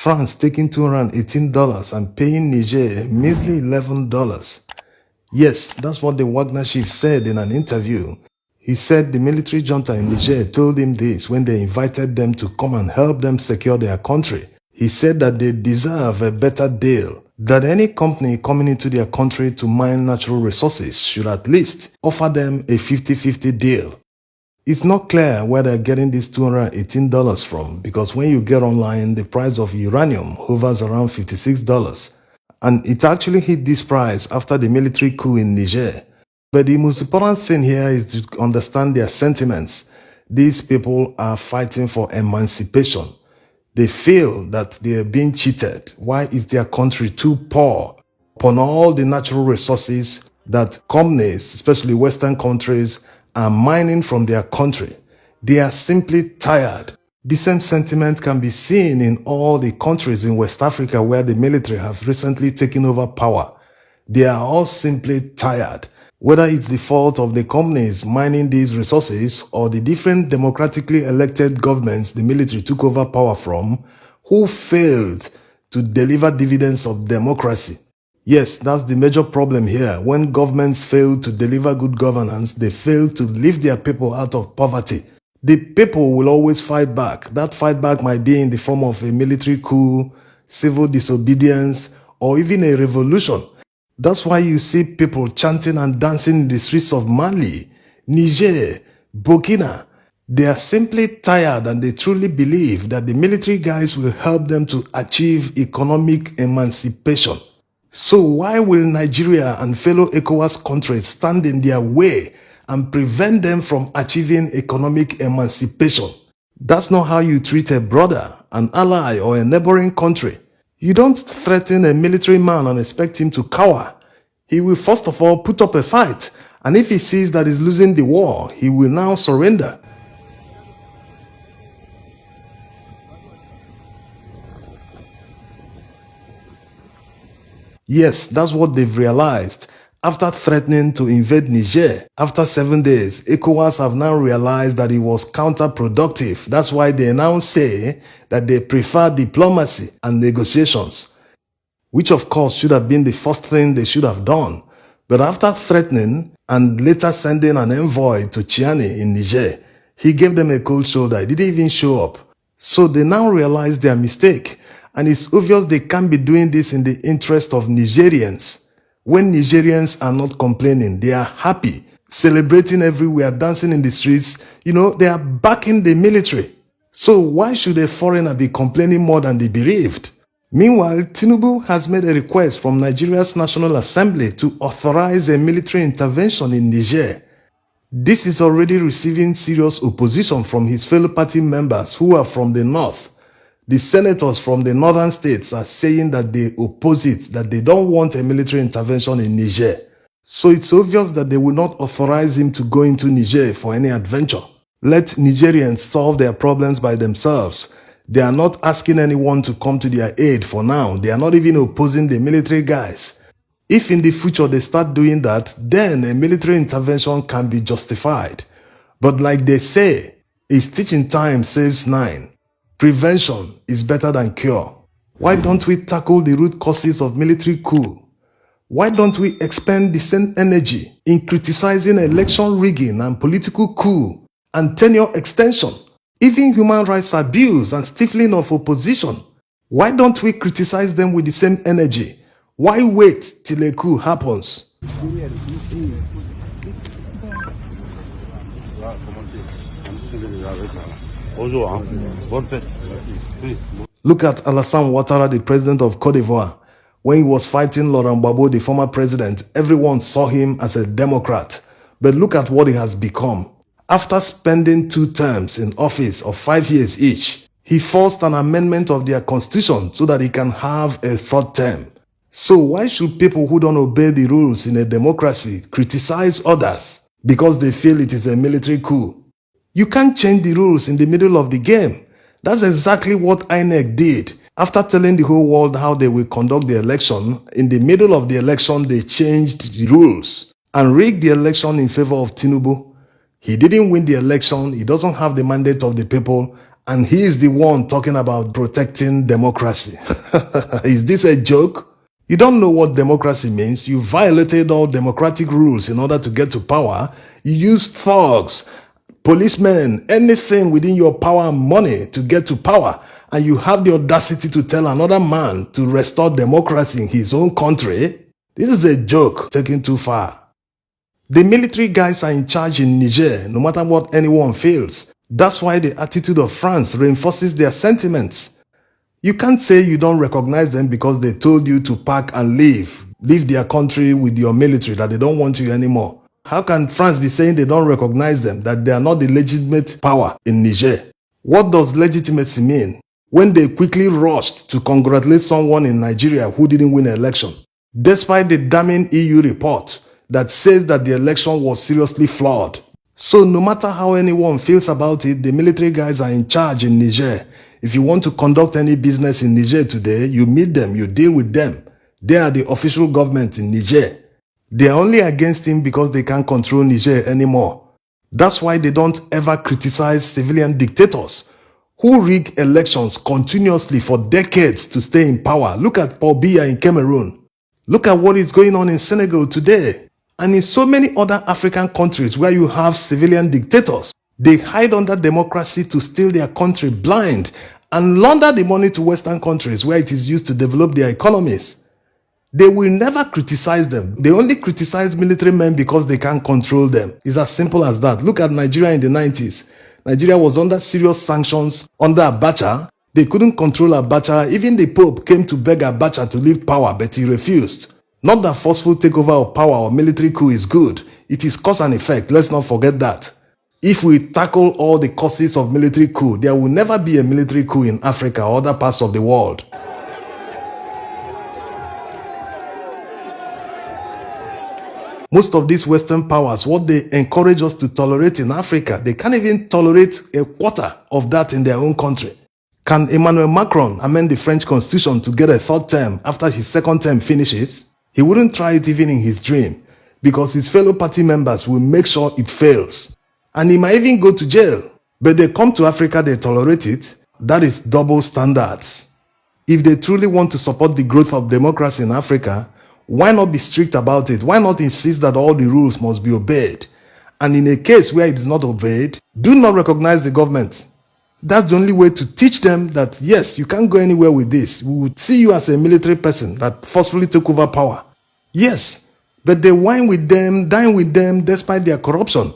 France taking $218 and paying Niger measly $11. Yes, that's what the Wagner chief said in an interview. He said the military junta in Niger told him this when they invited them to come and help them secure their country. He said that they deserve a better deal, that any company coming into their country to mine natural resources should at least offer them a 50-50 deal. It's not clear where they're getting this $218 from, because when you get online, the price of uranium hovers around $56. And it actually hit this price after the military coup in Niger. But the most important thing here is to understand their sentiments. These people are fighting for emancipation. They feel that they are being cheated. Why is their country too poor upon all the natural resources that companies, especially Western countries, are mining from their country? They are simply tired. The same sentiment can be seen in all the countries in West Africa where the military have recently taken over power. They are all simply tired. Whether it's the fault of the companies mining these resources or the different democratically elected governments the military took over power from, who failed to deliver dividends of democracy. Yes, that's the major problem here. When governments fail to deliver good governance, they fail to lift their people out of poverty. The people will always fight back. That fight back might be in the form of a military coup, civil disobedience, or even a revolution. That's why you see people chanting and dancing in the streets of Mali, Niger, Burkina. They are simply tired and they truly believe that the military guys will help them to achieve economic emancipation. So why will Nigeria and fellow ECOWAS countries stand in their way and prevent them from achieving economic emancipation? That's not how you treat a brother, an ally, or a neighboring country. You don't threaten a military man and expect him to cower. He will first of all put up a fight, and if he sees that he's losing the war, he will now surrender. Yes, that's what they've realized. After threatening to invade Niger, after 7 days, ECOWAS have now realized that it was counterproductive. That's why they now say that they prefer diplomacy and negotiations, which of course should have been the first thing they should have done. But after threatening and later sending an envoy to Chiani in Niger, he gave them a cold shoulder. He didn't even show up. So they now realize their mistake. And it's obvious they can't be doing this in the interest of Nigerians. When Nigerians are not complaining, they are happy, celebrating everywhere, dancing in the streets. They are backing the military. So why should a foreigner be complaining more than the bereaved? Meanwhile, Tinubu has made a request from Nigeria's National Assembly to authorize a military intervention in Niger. This is already receiving serious opposition from his fellow party members who are from the north. The senators from the northern states are saying that they oppose it, that they don't want a military intervention in Niger. So it's obvious that they will not authorize him to go into Niger for any adventure. Let Nigerians solve their problems by themselves. They are not asking anyone to come to their aid for now. They are not even opposing the military guys. If in the future they start doing that, then a military intervention can be justified. But like they say, a stitch in time saves 9. Prevention is better than cure. Why don't we tackle the root causes of military coup? Why don't we expend the same energy in criticizing election rigging and political coup and tenure extension, even human rights abuse and stifling of opposition? Why don't we criticize them with the same energy? Why wait till a coup happens? Look at Alassane Ouattara, the president of Cote d'Ivoire. When he was fighting Laurent Gbagbo, the former president, everyone saw him as a Democrat. But look at what he has become. After spending 2 terms in office of 5 years each, he forced an amendment of their constitution so that he can have a 3rd term. So why should people who don't obey the rules in a democracy criticize others because they feel it is a military coup? You can't change the rules in the middle of the game. That's exactly what INEC did. After telling the whole world how they will conduct the election, in the middle of the election they changed the rules and rigged the election in favor of Tinubu. He didn't win the election, he doesn't have the mandate of the people, And he is the one talking about protecting democracy. Is this a joke? You don't know what democracy means. You violated all democratic rules in order to get to power. You used thugs, policemen, anything within your power and money to get to power. And you have the audacity to tell another man to restore democracy in his own country. This is a joke taken too far. The military guys are in charge in Niger, no matter what anyone feels. That's why the attitude of France reinforces their sentiments. You can't say you don't recognize them because they told you to pack and leave. Leave their country with your military, that they don't want you anymore. How can France be saying they don't recognize them, that they are not the legitimate power in Niger? What does legitimacy mean? When they quickly rushed to congratulate someone in Nigeria who didn't win an election, despite the damning EU report that says that the election was seriously flawed. So no matter how anyone feels about it, the military guys are in charge in Niger. If you want to conduct any business in Niger today, you meet them, you deal with them. They are the official government in Niger. They are only against him because they can't control Niger anymore. That's why they don't ever criticize civilian dictators who rig elections continuously for decades to stay in power. Look at Paul Biya in Cameroon. Look at what is going on in Senegal today. And in so many other African countries where you have civilian dictators. They hide under democracy to steal their country blind and launder the money to Western countries where it is used to develop their economies. They will never criticize them. They only criticize military men because they can't control them. It's as simple as that. Look at Nigeria in the 90s. Nigeria was under serious sanctions under Abacha. They couldn't control Abacha. Even the Pope came to beg Abacha to leave power, but he refused. Not that forceful takeover of power or military coup is good. It is cause and effect. Let's not forget that. If we tackle all the causes of military coup, there will never be a military coup in Africa or other parts of the world. Most of these Western powers, what they encourage us to tolerate in Africa, they can't even tolerate a quarter of that in their own country. Can Emmanuel Macron amend the French constitution to get a third term after his second term finishes? He wouldn't try it even in his dream, because his fellow party members will make sure it fails. And he might even go to jail. But they come to Africa, they tolerate it. That is double standards. If they truly want to support the growth of democracy in Africa, why not be strict about it? Why not insist that all the rules must be obeyed? And in a case where it is not obeyed, do not recognize the government. That's the only way to teach them that, yes, you can't go anywhere with this. We would see you as a military person that forcefully took over power. Yes, but they wine with them, dine with them despite their corruption.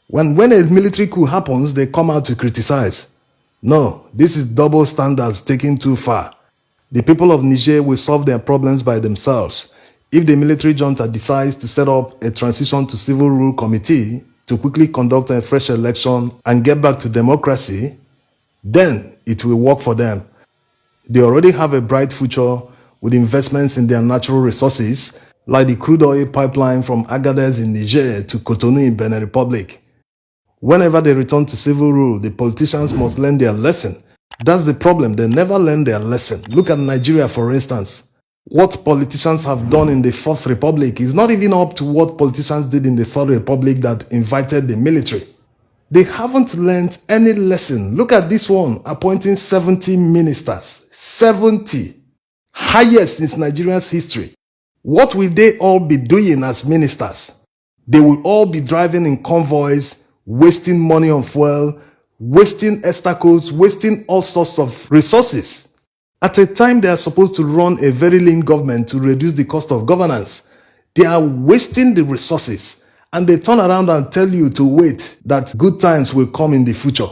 When a military coup happens, they come out to criticize. No, this is double standards taken too far. The people of Niger will solve their problems by themselves. If the military junta decides to set up a transition to civil rule committee to quickly conduct a fresh election and get back to democracy, then it will work for them. They already have a bright future with investments in their natural resources, like the crude oil pipeline from Agadez in Niger to Cotonou in Benin Republic. Whenever they return to civil rule, the politicians must learn their lesson. That's the problem. They never learn their lesson. Look at Nigeria, for instance. What politicians have done in the Fourth Republic is not even up to what politicians did in the Third Republic that invited the military. They haven't learned any lesson. Look at this one, appointing 70 ministers. 70. Highest in Nigeria's history. What will they all be doing as ministers? They will all be driving in convoys, wasting money on fuel, wasting estakos, wasting all sorts of resources. At a time they are supposed to run a very lean government to reduce the cost of governance, they are wasting the resources, and they turn around and tell you to wait, that good times will come in the future.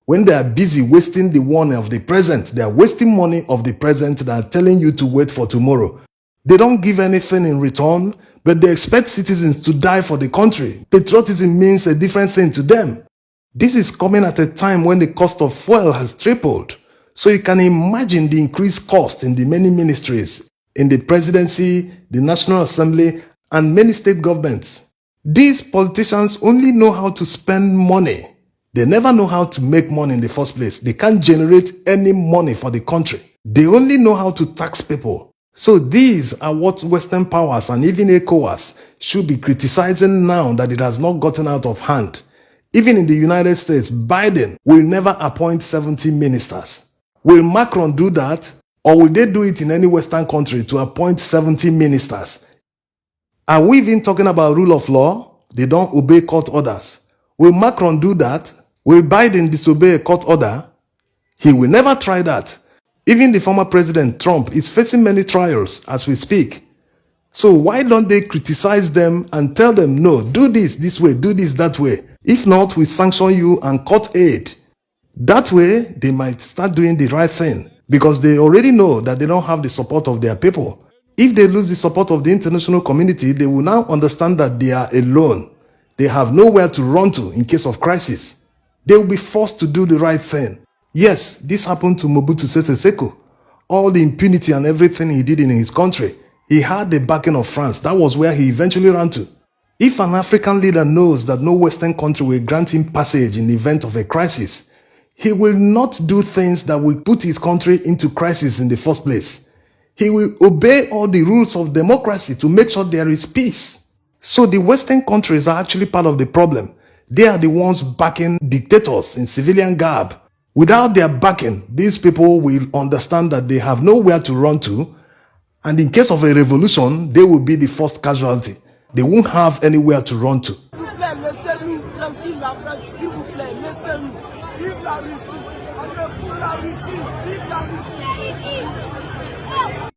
When they are busy wasting the one of the present, they are wasting money of the present that are telling you to wait for tomorrow. They don't give anything in return, but they expect citizens to die for the country. Patriotism means a different thing to them. This is coming at a time when the cost of fuel has tripled. So you can imagine the increased cost in the many ministries, in the presidency, the National Assembly, and many state governments. These politicians only know how to spend money. They never know how to make money in the first place. They can't generate any money for the country. They only know how to tax people. So these are what Western powers and even ECOWAS should be criticizing now that it has not gotten out of hand. Even in the United States, Biden will never appoint 70 ministers. Will Macron do that? Or will they do it in any Western country to appoint 70 ministers? Are we even talking about rule of law? They don't obey court orders. Will Macron do that? Will Biden disobey a court order? He will never try that. Even the former president, Trump, is facing many trials as we speak. So why don't they criticize them and tell them, no, do this way, do this that way. If not, we sanction you and cut aid. That way, they might start doing the right thing because they already know that they don't have the support of their people. If they lose the support of the international community, they will now understand that they are alone. They have nowhere to run to in case of crisis. They will be forced to do the right thing. Yes, this happened to Mobutu Sese Seko. All the impunity and everything he did in his country, he had the backing of France. That was where he eventually ran to. If an African leader knows that no Western country will grant him passage in the event of a crisis, he will not do things that will put his country into crisis in the first place. He will obey all the rules of democracy to make sure there is peace. So the Western countries are actually part of the problem. They are the ones backing dictators in civilian garb. Without their backing, these people will understand that they have nowhere to run to, and in case of a revolution, they will be the first casualty. They won't have anywhere to run to. Laissez-nous tranquille, s'il vous plaît, laissez-nous. Vive la Russie. On est pour la Russie. Vive la Russie.